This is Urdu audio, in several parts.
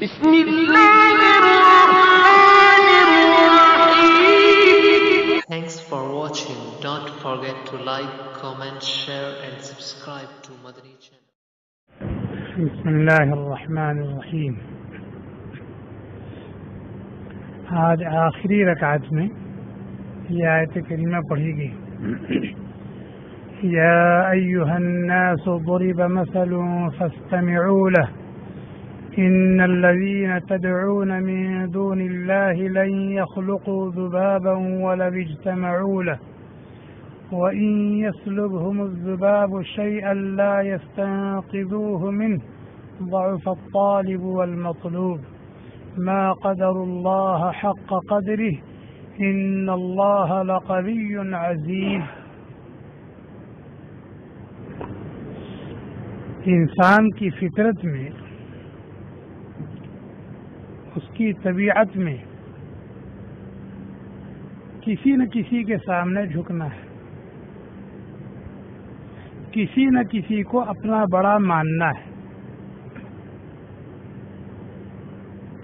بسم اللہ الرحمن الرحیم. Thanks for watching. Don't forget to like, comment, share and subscribe to Madani channel. بسم اللہ الرحمن الرحیم. آج آخری رکعت میں یہ آیت کریمہ پڑھی گئی. یا ایھا الناس ضرب مثل فاستمعوا له ان الذين تدعون من دون الله لن يخلقوا ذبابا ولو اجتمعوا له وإن يسلبهم الذباب شيئا لا يستنقذوه منه ضعف الطالب والمطلوب ما قدر الله حق قدره إن الله لقوي عزيز. انسان کی فطرت میں، اس کی طبیعت میں کسی نہ کسی کے سامنے جھکنا ہے، کسی نہ کسی کو اپنا بڑا ماننا ہے،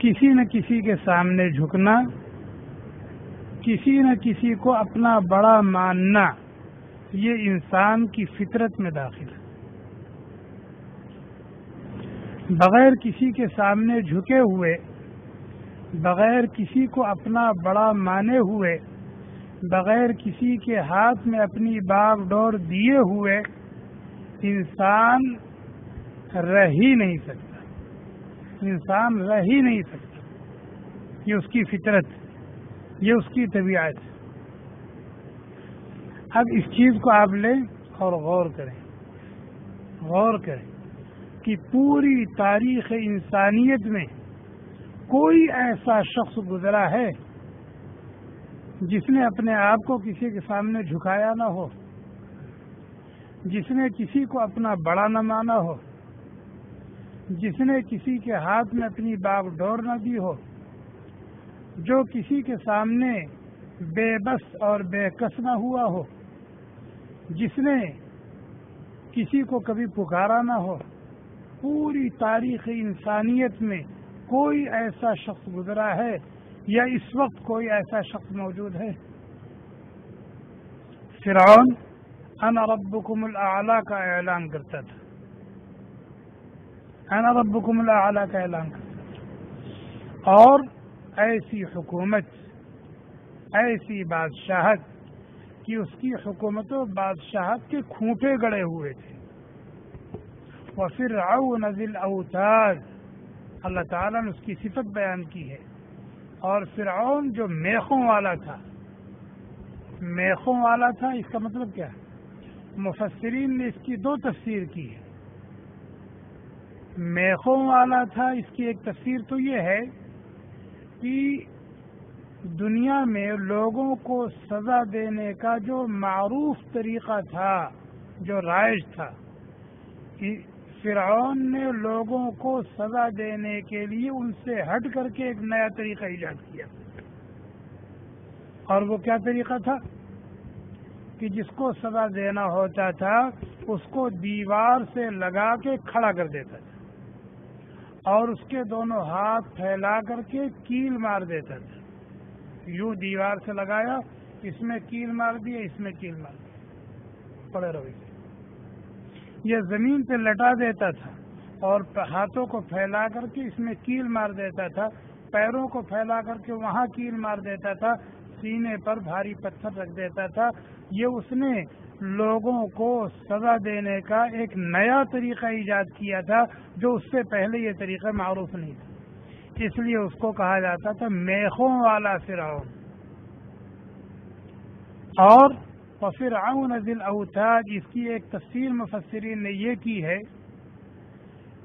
کسی نہ کسی کے سامنے جھکنا، کسی نہ کسی کو اپنا بڑا ماننا، یہ انسان کی فطرت میں داخل ہے. بغیر کسی کے سامنے جھکے ہوئے، بغیر کسی کو اپنا بڑا مانے ہوئے، بغیر کسی کے ہاتھ میں اپنی باغ ڈور دیے ہوئے انسان رہ ہی نہیں سکتا. انسان رہ ہی نہیں سکتا. یہ اس کی فطرت، یہ اس کی طبیعت. اب اس چیز کو آپ لیں اور غور کریں کہ پوری تاریخ انسانیت میں کوئی ایسا شخص گزرا ہے جس نے اپنے آپ کو کسی کے سامنے جھکایا نہ ہو، جس نے کسی کو اپنا بڑا نہ مانا ہو، جس نے کسی کے ہاتھ میں اپنی باغ ڈور نہ دی ہو، جو کسی کے سامنے بے بس اور بے کس نہ ہوا ہو، جس نے کسی کو کبھی پکارا نہ ہو. پوری تاریخ انسانیت میں کوئی ایسا شخص گزرا ہے یا اس وقت کوئی ایسا شخص موجود ہے؟ فرعون انا ربکم الاعلی کا اعلان کرتا تھا، انا ربکم الاعلی کا اعلان کرتا تھا، اور ایسی حکومت، ایسی بادشاہت کہ اس کی حکومت و بادشاہت کے کھوٹے گڑے ہوئے تھے. وَفِرْعَوْنَ ذِي الْأَوْتَادِ، اللہ تعالیٰ نے اس کی صفت بیان کی ہے. اور فرعون جو میخوں والا تھا، میخوں والا تھا، اس کا مطلب کیا ہے؟ مفسرین نے اس کی دو تفسیر کی ہے. میخوں والا تھا، اس کی ایک تفسیر تو یہ ہے کہ دنیا میں لوگوں کو سزا دینے کا جو معروف طریقہ تھا، جو رائج تھا، فرعون نے لوگوں کو سزا دینے کے لیے ان سے ہٹ کر کے ایک نیا طریقہ ایجاد کیا. اور وہ کیا طریقہ تھا کہ جس کو سزا دینا ہوتا تھا اس کو دیوار سے لگا کے کھڑا کر دیتا تھا اور اس کے دونوں ہاتھ پھیلا کر کے کیل مار دیتا تھا. یوں دیوار سے لگایا، اس میں کیل مار دیا، اس میں کیل مار دیا، پڑے رہو. یہ زمین پہ لٹا دیتا تھا اور ہاتھوں کو پھیلا کر کے اس میں کیل مار دیتا تھا، پیروں کو پھیلا کر کے وہاں کیل مار دیتا تھا، سینے پر بھاری پتھر رکھ دیتا تھا. یہ اس نے لوگوں کو سزا دینے کا ایک نیا طریقہ ایجاد کیا تھا جو اس سے پہلے یہ طریقہ معروف نہیں تھا. اس لیے اس کو کہا جاتا تھا میخوں والا فرعون. اور وَفِرْعَوْنَ ذِي الْأَوْتَادِ، اس کی ایک تفسیر مفسرین نے یہ کی ہے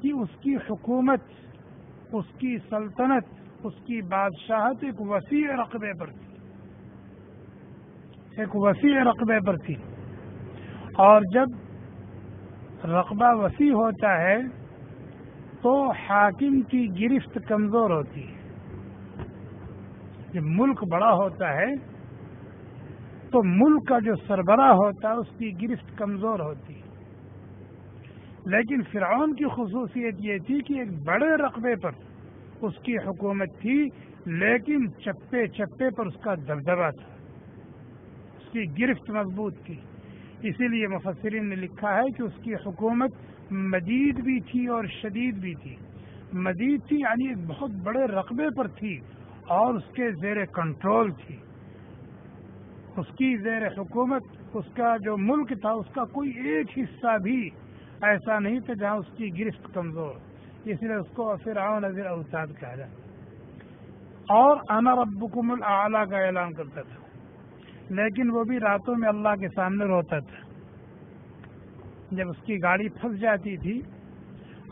کہ اس کی حکومت، اس کی سلطنت، اس کی بادشاہت ایک وسیع رقبے پر تھی، ایک وسیع رقبے پر تھی. اور جب رقبہ وسیع ہوتا ہے تو حاکم کی گرفت کمزور ہوتی ہے. جب ملک بڑا ہوتا ہے تو ملک کا جو سربراہ ہوتا ہے اس کی گرفت کمزور ہوتی ہے. لیکن فرعون کی خصوصیت یہ تھی کہ ایک بڑے رقبے پر اس کی حکومت تھی، لیکن چپے چپے پر اس کا دبدبہ تھا، اس کی گرفت مضبوط تھی. اسی لیے مفسرین نے لکھا ہے کہ اس کی حکومت مدید بھی تھی اور شدید بھی تھی. مدید تھی یعنی ایک بہت بڑے رقبے پر تھی اور اس کے زیر کنٹرول تھی. اس کی زیر حکومت اس کا جو ملک تھا اس کا کوئی ایک حصہ بھی ایسا نہیں تھا جہاں اس کی گرفت کمزور. اس لیے اس کو فرعون ذی الاوتاد کہا جاتا. اور انا ربکم الاعلی کا اعلان کرتا تھا، لیکن وہ بھی راتوں میں اللہ کے سامنے روتا تھا. جب اس کی گاڑی پھنس جاتی تھی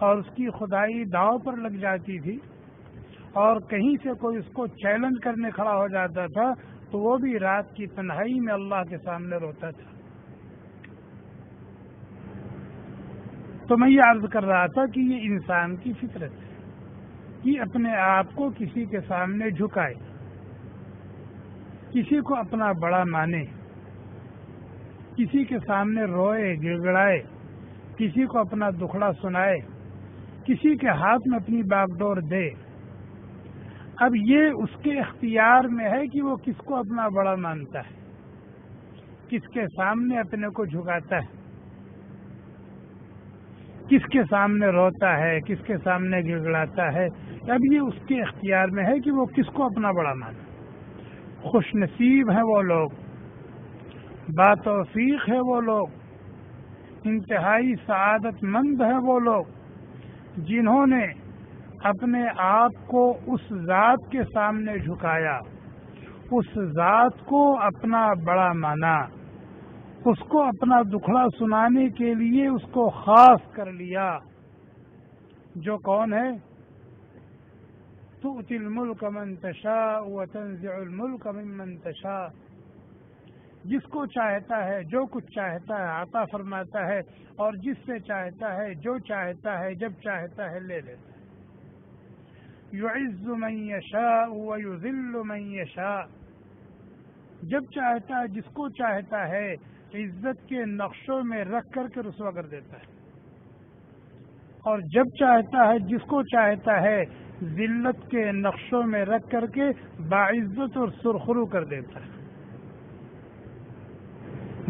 اور اس کی خدائی داؤ پر لگ جاتی تھی اور کہیں سے کوئی اس کو چیلنج کرنے کھڑا ہو جاتا تھا تو وہ بھی رات کی تنہائی میں اللہ کے سامنے روتا تھا. تو میں یہ عرض کر رہا تھا کہ یہ انسان کی فطرت ہے کہ اپنے آپ کو کسی کے سامنے جھکائے، کسی کو اپنا بڑا مانے، کسی کے سامنے روئے گڑگڑائے، کسی کو اپنا دکھڑا سنائے، کسی کے ہاتھ میں اپنی باغ ڈور دے. اب یہ اس کے اختیار میں ہے کہ وہ کس کو اپنا بڑا مانتا ہے، کس کے سامنے اپنے کو جھکاتا ہے، کس کے سامنے روتا ہے، کس کے سامنے گڑگڑاتا ہے. اب یہ اس کے اختیار میں ہے کہ وہ کس کو اپنا بڑا مانے. خوش نصیب ہیں وہ لوگ، باتوفیق ہے وہ لوگ، انتہائی سعادت مند ہیں وہ لوگ جنہوں نے اپنے آپ کو اس ذات کے سامنے جھکایا، اس ذات کو اپنا بڑا مانا، اس کو اپنا دکھڑا سنانے کے لیے اس کو خاص کر لیا. جو کون ہے؟ تؤتی الملک من تشاء وتنزع الملک ممن تشاء. جس کو چاہتا ہے جو کچھ چاہتا ہے عطا فرماتا ہے، اور جس سے چاہتا ہے جو چاہتا ہے جب چاہتا ہے لے لیتا ہے. یعز من یشاء ویذل من یشاء. جب چاہتا ہے جس کو چاہتا ہے عزت کے نقشوں میں رکھ کر کے رسوا کر دیتا ہے، اور جب چاہتا ہے جس کو چاہتا ہے ذلت کے نقشوں میں رکھ کر کے باعزت اور سرخرو کر دیتا ہے.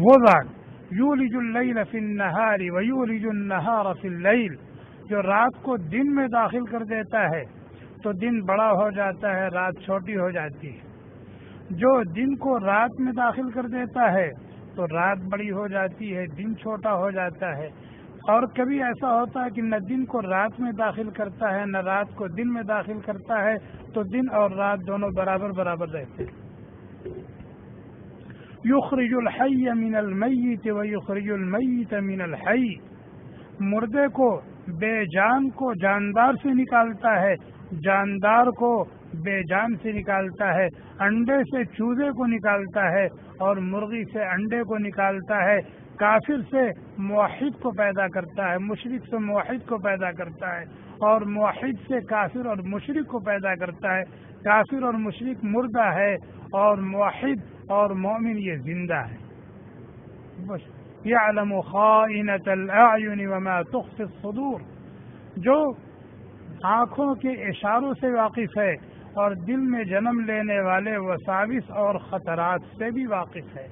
وہ ذات یولج اللیل فی النہار ویولج النہار فی اللیل، جو رات کو دن میں داخل کر دیتا ہے تو دن بڑا ہو جاتا ہے، رات چھوٹی ہو جاتی ہے. جو دن کو رات میں داخل کر دیتا ہے تو رات بڑی ہو جاتی ہے، دن چھوٹا ہو جاتا ہے. اور کبھی ایسا ہوتا ہے کہ نہ دن کو رات میں داخل کرتا ہے نہ رات کو دن میں داخل کرتا ہے، تو دن اور رات دونوں برابر برابر رہتے ہیں. یخرج الحی من المیت ویخرج المیت من الحی. مردے کو بے جان کو جاندار سے نکالتا ہے، جاندار کو بے جان سے نکالتا ہے. انڈے سے چوزے کو نکالتا ہے اور مرغی سے انڈے کو نکالتا ہے. کافر سے موحد کو پیدا کرتا ہے، مشرک سے موحد کو پیدا کرتا ہے، اور موحد سے کافر اور مشرک کو پیدا کرتا ہے. کافر اور مشرک مردہ ہے اور موحد اور مومن یہ زندہ ہے. یعلم خائنۃ الاعین وما تخفی الصدور. جو آنکھوں کے اشاروں سے واقف ہے اور دل میں جنم لینے والے وساوس اور خطرات سے بھی واقف ہے،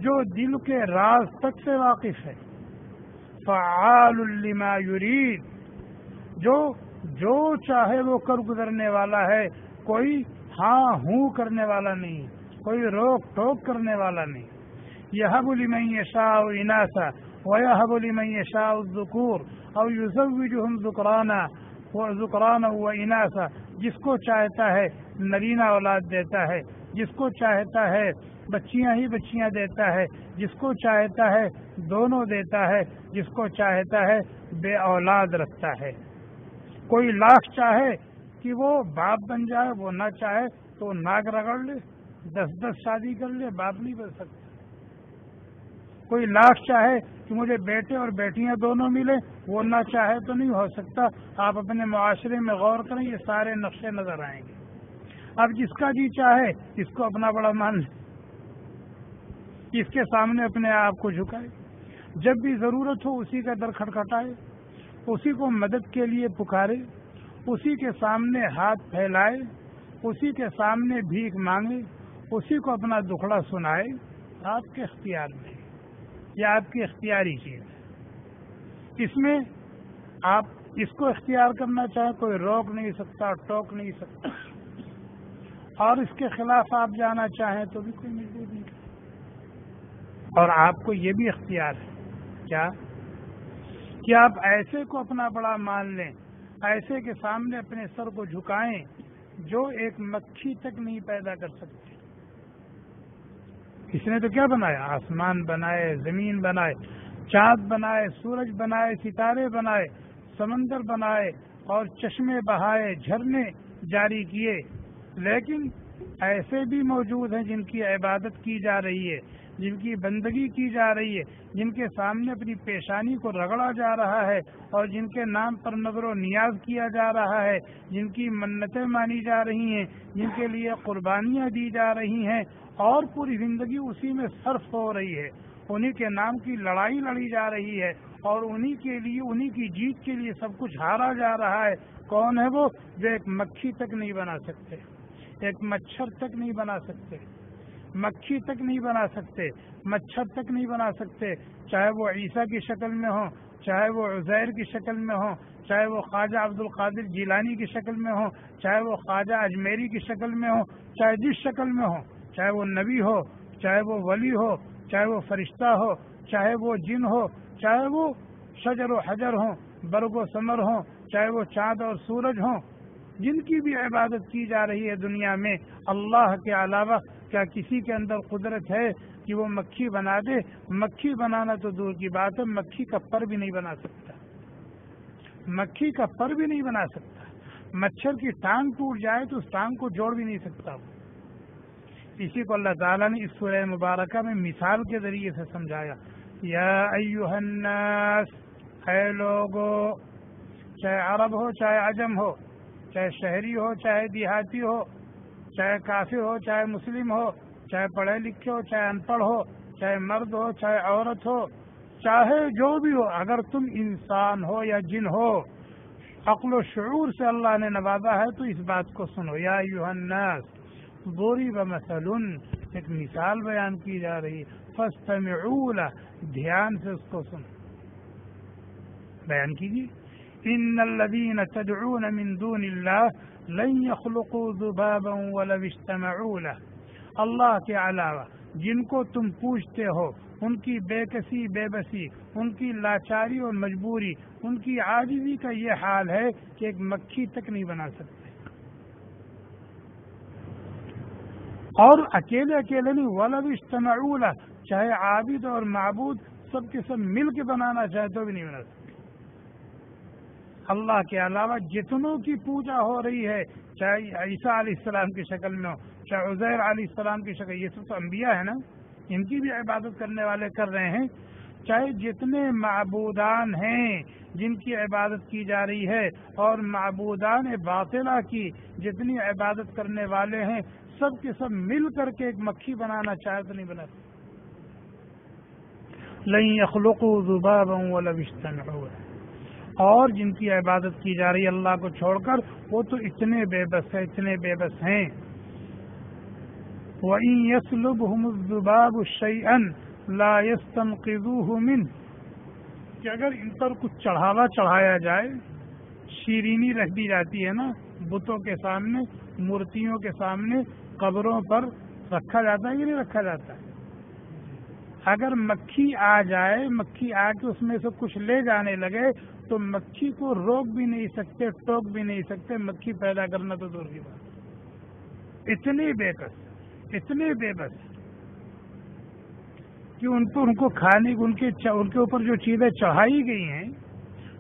جو دل کے راز تک سے واقف ہے. فعال لما یرید. جو چاہے وہ کر گزرنے والا ہے، کوئی ہاں ہوں کرنے والا نہیں، کوئی روک ٹوک کرنے والا نہیں. یہب لمن یشاء اناثا ویہب لمن یشاء الذکور او یزوجہم ذکرانا واناثا. جس کو چاہتا ہے نرینہ اولاد دیتا ہے، جس کو چاہتا ہے بچیاں ہی بچیاں دیتا ہے، جس کو چاہتا ہے دونوں دیتا ہے، جس کو چاہتا ہے بے اولاد رکھتا ہے. کوئی لاکھ چاہے کہ وہ باپ بن جائے، وہ نہ چاہے تو ناک رگڑ لے، 10 شادی کر لے، باپ نہیں بن سکتا. کوئی لاکھ چاہے کہ مجھے بیٹے اور بیٹیاں دونوں ملے، وہ نہ چاہے تو نہیں ہو سکتا. آپ اپنے معاشرے میں غور کریں، یہ سارے نقشے نظر آئیں گے. اب جس کا جی چاہے اس کو اپنا بڑا مان لے، اس کے سامنے اپنے آپ کو جھکائے، جب بھی ضرورت ہو اسی کا در کھٹکھٹائے، اسی کو مدد کے لیے پکارے، اسی کے سامنے ہاتھ پھیلائے، اسی کے سامنے بھیک مانگے، اسی کو اپنا دکھڑا سنائے، آپ کے اختیار میں یا آپ کی اختیاری چیز ہے۔ اس میں آپ اس کو اختیار کرنا چاہیں کوئی روک نہیں سکتا، ٹوک نہیں سکتا، اور اس کے خلاف آپ جانا چاہیں تو بھی کوئی مجبور نہیں کرتا۔ اور آپ کو یہ بھی اختیار ہے کیا کہ آپ ایسے کو اپنا بڑا مان لیں، ایسے کے سامنے اپنے سر کو جھکائیں جو ایک مکھی تک نہیں پیدا کر سکتے۔ اس نے تو کیا بنایا؟ آسمان بنائے، زمین بنائے، چاند بنائے، سورج بنائے، ستارے بنائے، سمندر بنائے اور چشمے بہائے، جھرنے جاری کیے، لیکن ایسے بھی موجود ہیں جن کی عبادت کی جا رہی ہے، جن کی بندگی کی جا رہی ہے، جن کے سامنے اپنی پیشانی کو رگڑا جا رہا ہے اور جن کے نام پر نظر و نیاز کیا جا رہا ہے، جن کی منتیں مانی جا رہی ہیں، جن کے لیے قربانیاں دی جا رہی ہیں اور پوری زندگی اسی میں صرف ہو رہی ہے، انہی کے نام کی لڑائی لڑی جا رہی ہے اور انہی کے لیے، انہی کی جیت کے لیے سب کچھ ہارا جا رہا ہے۔ کون ہے وہ؟ جو ایک مکھی تک نہیں بنا سکتے، ایک مچھر تک نہیں بنا سکتے، مکھی تک نہیں بنا سکتے، مچھر تک نہیں بنا سکتے، چاہے وہ عیسیٰ کی شکل میں ہوں، چاہے وہ عزیر کی شکل میں ہوں، چاہے وہ خواجہ عبد القادر جیلانی کی شکل میں ہوں، چاہے وہ خواجہ اجمیری کی شکل میں ہوں، چاہے جس شکل میں ہوں، چاہے وہ نبی ہو، چاہے وہ ولی ہو، چاہے وہ فرشتہ ہو، چاہے وہ جن ہو، چاہے وہ شجر و حجر ہوں، برگ و ثمر ہوں، چاہے وہ چاند اور سورج ہوں، جن کی بھی عبادت کی جا رہی ہے دنیا میں اللہ کے علاوہ، کیا کسی کے اندر قدرت ہے کہ وہ مکھی بنا دے؟ مکھی بنانا تو دور کی بات ہے، مکھی کا پر بھی نہیں بنا سکتا، مکھی کا پر بھی نہیں بنا سکتا، مچھر کی ٹانگ ٹوٹ جائے تو اس ٹانگ کو جوڑ بھی نہیں سکتا۔ اسی کو اللہ تعالیٰ نے اس سورہ مبارکہ میں مثال کے ذریعے سے سمجھایا، یا ایھا الناس، اے لوگو، چاہے عرب ہو چاہے عجم ہو، چاہے شہری ہو چاہے دیہاتی ہو، چاہے کافر ہو چاہے مسلم ہو، چاہے پڑھے لکھے ہو چاہے ان پڑھ ہو، چاہے مرد ہو چاہے عورت ہو، چاہے جو بھی ہو، اگر تم انسان ہو یا جن ہو، عقل و شعور سے اللہ نے نوازا ہے تو اس بات کو سنو۔ یا ایھا الناس ضرب مثل، ایک مثال بیان کی جا رہی ہے، فاستمعوا لہ، دھیان سے اس کو سنو، بیان کیجیے۔ ان الذین تدعون من دون اللہ لن يخلقوا ذبابا ولو اجتمعوا لہ، اللہ کے علاوہ جن کو تم پوچھتے ہو، ان کی بے کسی، بے بسی، ان کی لاچاری اور مجبوری، ان کی عاجزی کا یہ حال ہے کہ ایک مکھی تک نہیں بنا سکتے، اور اکیلے اکیلے نہیں، وَلَوْ اجْتَمَعُوا لَهُ، چاہے عابد اور معبود سب کے سب مل کے بنانا چاہے تو بھی نہیں بنا سکتے۔ اللہ کے علاوہ جتنوں کی پوجا ہو رہی ہے، چاہے عیسیٰ علیہ السلام کی شکل میں ہو، چاہے عزیر علیہ السلام کی شکل، یہ سب تو انبیاء ہیں نا، ان کی بھی عبادت کرنے والے کر رہے ہیں، چاہے جتنے معبودان ہیں جن کی عبادت کی جا رہی ہے اور معبودان باطلہ کی جتنی عبادت کرنے والے ہیں، سب کے سب مل کر کے ایک مکھی بنانا چاہے تو نہیں بنا سکتے۔ لن يخلقوا ذبابا ولو اجتمعوا، اور جن کی عبادت کی جا رہی ہے اللہ کو چھوڑ کر، وہ تو اتنے بے بس ہیں، اتنے بے بس ہیں۔ وَإِن يَسْلُبْهُمُ الذُّبَابُ شَيْئًا لَا يَسْتَنقِذُوهُ مِنْهُ، کہ اگر ان پر کچھ چڑھاوا چڑھایا جائے، شیرینی رکھ دی جاتی ہے نا بتوں کے سامنے، مورتیوں کے سامنے، قبروں پر رکھا جاتا ہے کہ نہیں رکھا جاتا ہے؟ اگر مکھی آ جائے، مکھی آ کے اس میں سے کچھ لے جانے لگے تو مکھی کو روک بھی نہیں سکتے، ٹوک بھی نہیں سکتے، مکھی پیدا کرنا تو دور کی بات، اتنے بے بس، اتنے بے بس کہ ان کو کھانے، ان کے اوپر جو چیزیں چڑھائی گئی ہیں،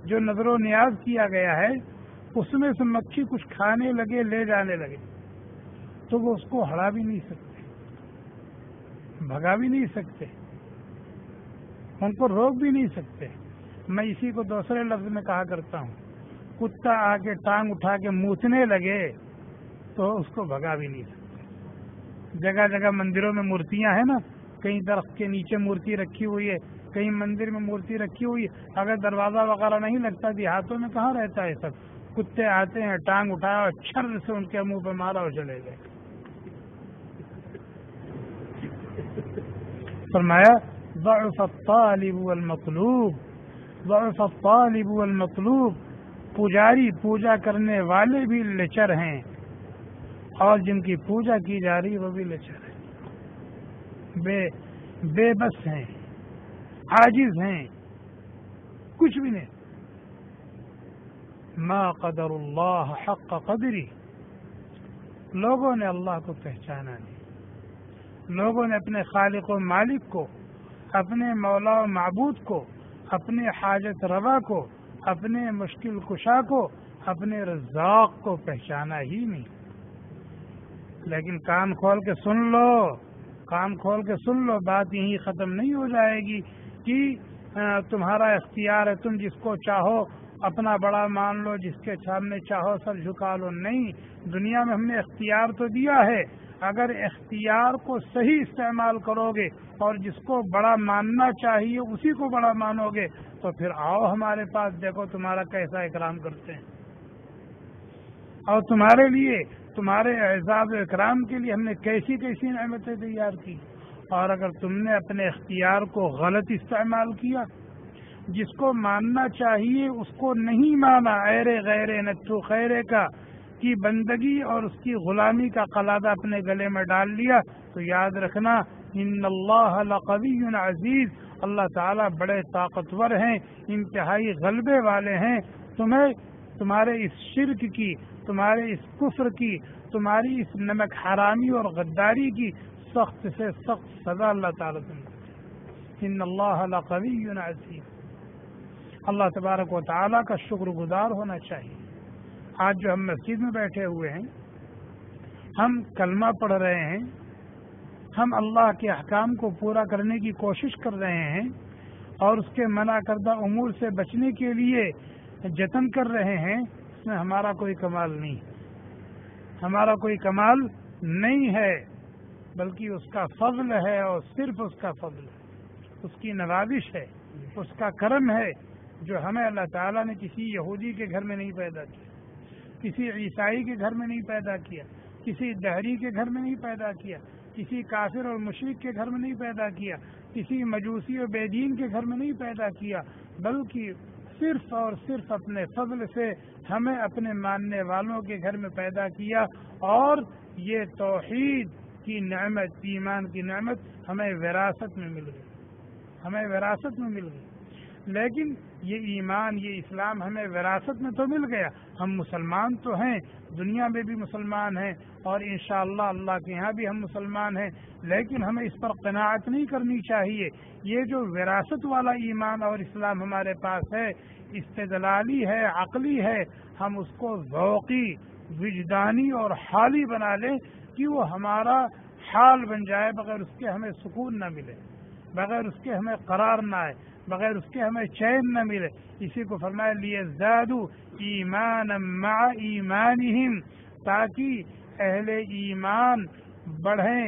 جو نظر و نیاز کیا گیا ہے، اس میں سے مکھی کچھ کھانے لگے، لے جانے لگے تو وہ اس کو ہڑا بھی نہیں سکتے، بھگا بھی نہیں سکتے، ان کو روک بھی نہیں سکتے۔ میں اسی کو دوسرے لفظ میں کہا کرتا ہوں، کتا آ کے ٹانگ اٹھا کے موچنے لگے تو اس کو بھگا بھی نہیں سکتے۔ جگہ جگہ مندروں میں مورتیاں ہیں نا، کہیں درخت کے نیچے مورتی رکھی ہوئی ہے، کہیں مندر میں مورتی رکھی ہوئی ہے، اگر دروازہ وغیرہ نہیں لگتا، دیہاتوں میں کہاں رہتا ہے سب، کتے آتے ہیں ٹانگ اٹھایا اور چھر سے ان کے منہ پہ مارا اور چلے گئے. فرمایا ضعف الطالب والمطلوب، ضعف الطالب والمطلوب، پجاری پوجا کرنے والے بھی لچر ہیں اور جن کی پوجا کی جا رہی وہ بھی لچر ہیں، بے بس ہیں، عاجز ہیں، کچھ بھی نہیں. ما قدر اللہ حق قدری، لوگوں نے اللہ کو پہچانا نہیں، لوگوں نے اپنے خالق و مالک کو، اپنے مولا و معبود کو، اپنے حاجت روا کو، اپنے مشکل کشا کو، اپنے رزاق کو پہچانا ہی نہیں. لیکن کان کھول کے سن لو، کان کھول کے سن لو، بات یہی ختم نہیں ہو جائے گی کہ تمہارا اختیار ہے، تم جس کو چاہو اپنا بڑا مان لو، جس کے سامنے چاہو سر جھکا لو. نہیں، دنیا میں ہم نے اختیار تو دیا ہے، اگر اختیار کو صحیح استعمال کرو گے اور جس کو بڑا ماننا چاہیے اسی کو بڑا مانو گے تو پھر آؤ ہمارے پاس، دیکھو تمہارا کیسا اکرام کرتے ہیں، اور تمہارے لیے، تمہارے اعزاز و اکرام کے لیے ہم نے کیسی کیسی نعمتیں تیار کی. اور اگر تم نے اپنے اختیار کو غلط استعمال کیا، جس کو ماننا چاہیے اس کو نہیں مانا، ایرے غیرے نتھو خیرے کا کی بندگی اور اس کی غلامی کا قلادہ اپنے گلے میں ڈال لیا، تو یاد رکھنا ان اللہ لقوی عزیز، اللہ تعالیٰ بڑے طاقتور ہیں، انتہائی غلبے والے ہیں. تمہارے اس شرک کی، تمہارے اس کفر کی، تمہاری اس نمک حرامی اور غداری کی سخت سے سخت سزا اللہ تعالیٰ تم، ان اللہ لقوی عزیز. اللہ تبارک و تعالیٰ کا شکر گزار ہونا چاہیے. آج جو ہم مسجد میں بیٹھے ہوئے ہیں، ہم کلمہ پڑھ رہے ہیں، ہم اللہ کے احکام کو پورا کرنے کی کوشش کر رہے ہیں اور اس کے منع کردہ امور سے بچنے کے لیے جتن کر رہے ہیں، اس میں ہمارا کوئی کمال نہیں، ہمارا کوئی کمال نہیں ہے، بلکہ اس کا فضل ہے اور صرف اس کا فضل ہے، اس کی نوازش ہے، اس کا کرم ہے جو ہمیں اللہ تعالیٰ نے کسی یہودی کے گھر میں نہیں پیدا کیا، کسی عیسائی کے گھر میں نہیں پیدا کیا، کسی دہری کے گھر میں نہیں پیدا کیا، کسی کافر اور مشرک کے گھر میں نہیں پیدا کیا، کسی مجوسی اور بے دین کے گھر میں نہیں پیدا کیا، بلکہ صرف اور صرف اپنے فضل سے ہمیں اپنے ماننے والوں کے گھر میں پیدا کیا. اور یہ توحید کی نعمت، ایمان کی نعمت ہمیں وراثت میں مل گئی، ہمیں وراثت میں مل گئی. لیکن یہ ایمان، یہ اسلام ہمیں وراثت میں تو مل گیا، ہم مسلمان تو ہیں، دنیا میں بھی مسلمان ہیں اور انشاءاللہ اللہ کے یہاں بھی ہم مسلمان ہیں، لیکن ہمیں اس پر قناعت نہیں کرنی چاہیے. یہ جو وراثت والا ایمان اور اسلام ہمارے پاس ہے، استدلالی ہے، عقلی ہے، ہم اس کو ذوقی، وجدانی اور حالی بنا لیں کہ وہ ہمارا حال بن جائے، بغیر اس کے ہمیں سکون نہ ملے، بغیر اس کے ہمیں قرار نہ آئے، بغیر اس کے ہمیں چین نہ ملے. اسی کو فرمایا لیزدادوا ایمانا مع ایمانہم، تاکہ اہل ایمان بڑھیں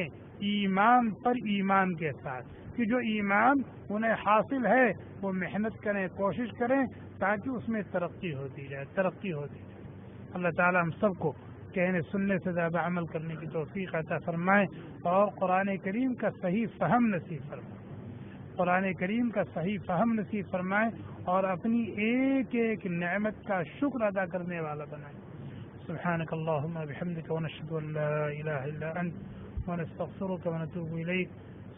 ایمان پر ایمان کے ساتھ، کہ جو ایمان انہیں حاصل ہے وہ محنت کریں، کوشش کریں تاکہ اس میں ترقی ہوتی جائے. اللہ تعالی ہم سب کو کہنے سننے سے زیادہ عمل کرنے کی توفیق عطا فرمائے اور قرآن کریم کا صحیح فہم نصیب فرمائے، قرآن کریم کا صحیح فہم نصیب فرمائے اور اپنی ایک ایک نعمت کا شکر ادا کرنے والا بنائے. سبحانک اللہم بحمدک ونشہد ان لا الہ الا انت ونستغفرک ونتوب الیک.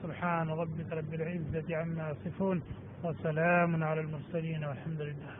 سبحان ربک رب العزة عما یصفون وسلام علی المرسلین والحمد للہ.